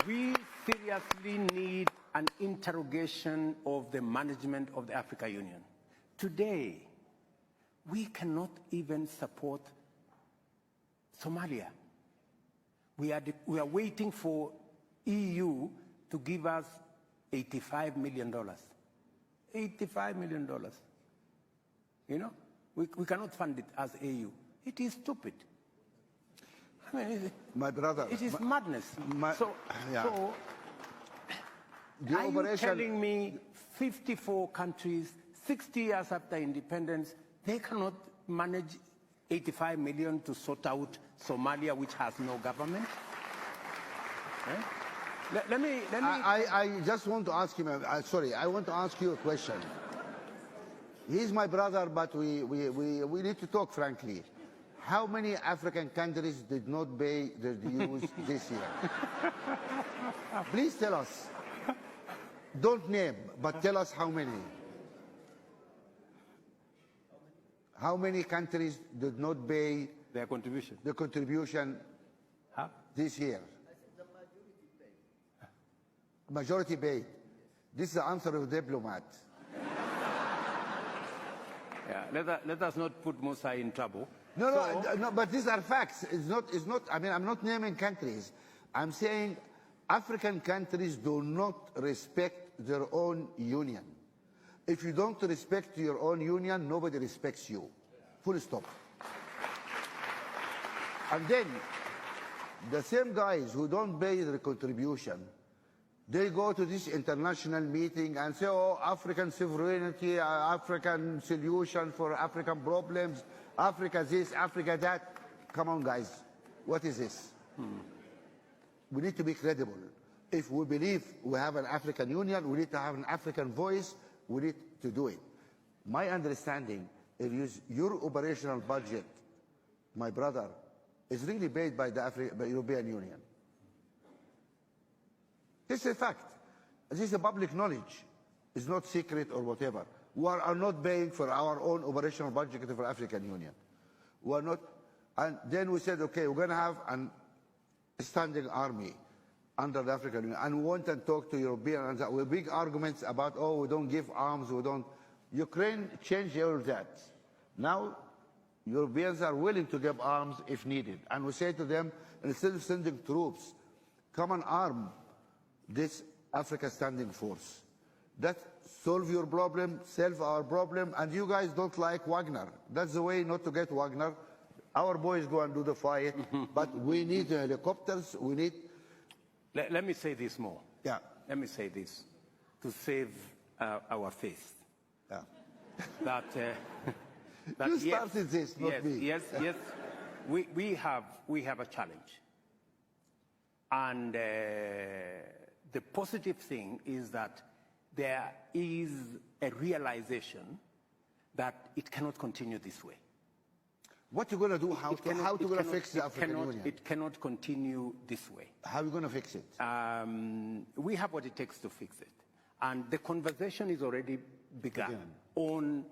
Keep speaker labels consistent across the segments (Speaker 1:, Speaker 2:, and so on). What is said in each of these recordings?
Speaker 1: We seriously need an interrogation of the management of the African Union. Today, we cannot even support Somalia. We are waiting for EU to give us $85 million. $85 million. You know, we cannot fund it as AU. It is stupid. I mean,
Speaker 2: my brother,
Speaker 1: it is madness. So are you telling me 54 countries, 60 years after independence, they cannot manage 85 million to sort out Somalia, which has no government? Eh? Let me.
Speaker 2: I just want to ask him. Sorry, I want to ask you a question. He's my brother, but we need to talk frankly. How many African countries did not pay their dues this year? Please tell us. Don't name, but tell us how many. How many countries did not pay
Speaker 1: their contribution?
Speaker 2: The contribution this year. Majority paid. This is the answer of a diplomat.
Speaker 1: Yeah, let us not put Musa in trouble.
Speaker 2: No, but these are facts. It's not. I mean, I'm not naming countries. I'm saying African countries do not respect their own union. If you don't respect your own union, nobody respects you. Full stop. And then, the same guys who don't pay their contribution, they go to this international meeting and say, oh, African sovereignty, African solution for African problems, Africa this, Africa that. Come on, guys. What is this? We need to be credible. If we believe we have an African Union, we need to have an African voice, we need to do it. My understanding is your operational budget, my brother, is really paid by the European Union. This is a fact. This is a public knowledge. It's not secret or whatever. We are not paying for our own operational budget for the African Union. We are not. And then we said, okay, we're going to have a standing army under the African Union. And we want to talk to Europeans with big arguments about, oh, we don't give arms, we don't. Ukraine changed all that. Now, Europeans are willing to give arms if needed. And we say to them, instead of sending troops, come and arm this Africa Standing Force. That solve your problem, solve our problem, and you guys don't like Wagner. That's the way not to get Wagner. Our boys go and do the fight, but we need helicopters, we need...
Speaker 1: Let me say this more.
Speaker 2: Yeah.
Speaker 1: Let me say this to save our faith.
Speaker 2: Yeah.
Speaker 1: That
Speaker 2: you started this, not me.
Speaker 1: Yes. We have a challenge. And the positive thing is that there is a realization that it cannot continue this way.
Speaker 2: What are you going to do? How are you going to fix the African Union?
Speaker 1: It cannot continue this way.
Speaker 2: How are you going to fix it?
Speaker 1: We have what it takes to fix it. And the conversation is already begun on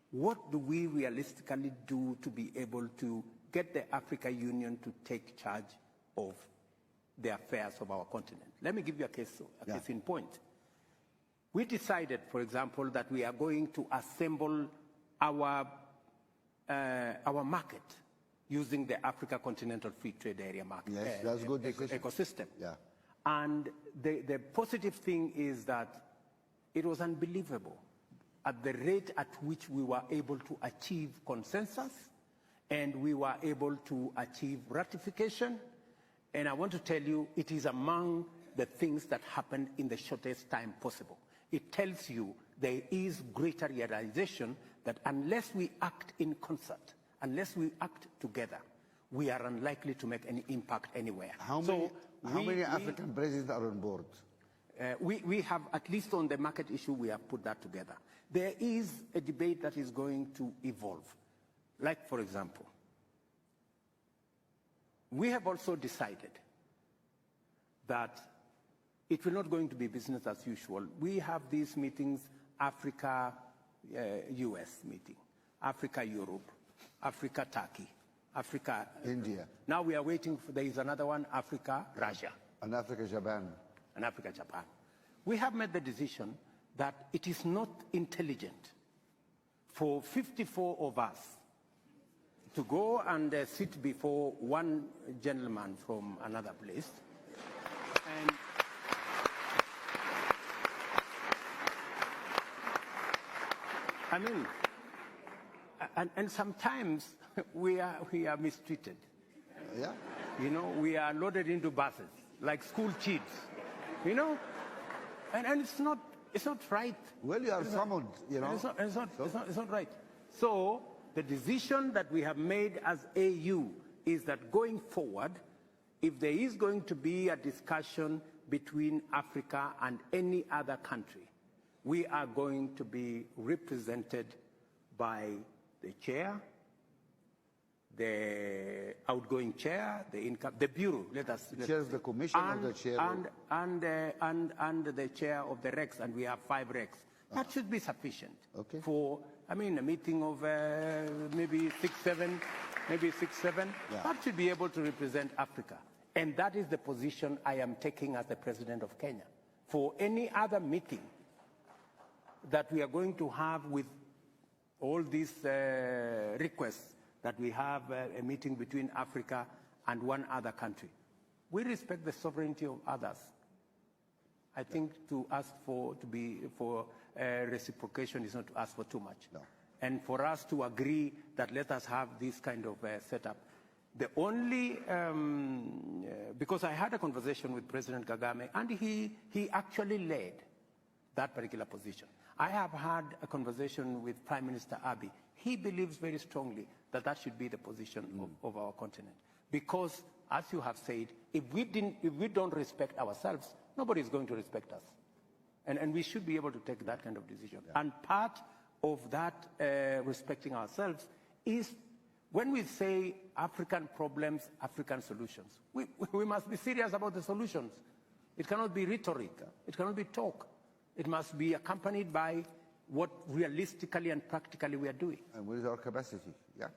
Speaker 1: what do we realistically do to be able to get the African Union to take charge of the affairs of our continent. Let me give you a case in point. We decided, for example, that we are going to assemble our market using the Africa Continental Free Trade Area market.
Speaker 2: Yes, that's good
Speaker 1: ecosystem.
Speaker 2: Yeah.
Speaker 1: And the positive thing is that it was unbelievable at the rate at which we were able to achieve consensus and we were able to achieve ratification. And I want to tell you, it is among the things that happened in the shortest time possible. It tells you there is greater realization that unless we act in concert, unless we act together, we are unlikely to make any impact anywhere.
Speaker 2: How many African presidents are on board?
Speaker 1: We have, at least on the market issue, we have put that together. There is a debate that is going to evolve. Like, for example, we have also decided that it will not going to be business as usual. We have these meetings, Africa, US meeting, Africa, Europe, Africa, Turkey, Africa,
Speaker 2: India.
Speaker 1: Now we are waiting for, there is another one, Africa, Russia.
Speaker 2: And Africa, Japan.
Speaker 1: And Africa, Japan. We have made the decision that it is not intelligent for 54 of us to go and sit before one gentleman from another place. And I mean, and sometimes we are mistreated.
Speaker 2: Yeah.
Speaker 1: You know, we are loaded into buses like school kids. You know, and it's not right.
Speaker 2: Well, you are summoned, you know.
Speaker 1: It's not right. So the decision that we have made as AU is that going forward, if there is going to be a discussion between Africa and any other country, we are going to be represented by the chair, the outgoing chair, the bureau.
Speaker 2: The chair of the commission, or the chair
Speaker 1: and the chair of the Rex, and we have 5 Rex. That should be sufficient for, I mean, a meeting of maybe 6, 7. Yeah. That should be able to represent Africa, and that is the position I am taking as the president of Kenya. For any other meeting that we are going to have with all these requests that we have a meeting between Africa and one other country. We respect the sovereignty of others. I think to ask for reciprocation is not to ask for too much.
Speaker 2: No.
Speaker 1: And for us to agree that let us have this kind of setup. The only, because I had a conversation with President Kagame, and he actually led that particular position. I have had a conversation with Prime Minister Abiy. He believes very strongly that that should be the position of our continent. Because, as you have said, if we don't respect ourselves, nobody is going to respect us. And we should be able to take that kind of decision. Yeah. And part of that respecting ourselves is when we say African problems, African solutions. We must be serious about the solutions. It cannot be rhetoric. It cannot be talk. It must be accompanied by what realistically and practically we are doing.
Speaker 2: And what is our capacity? Yeah.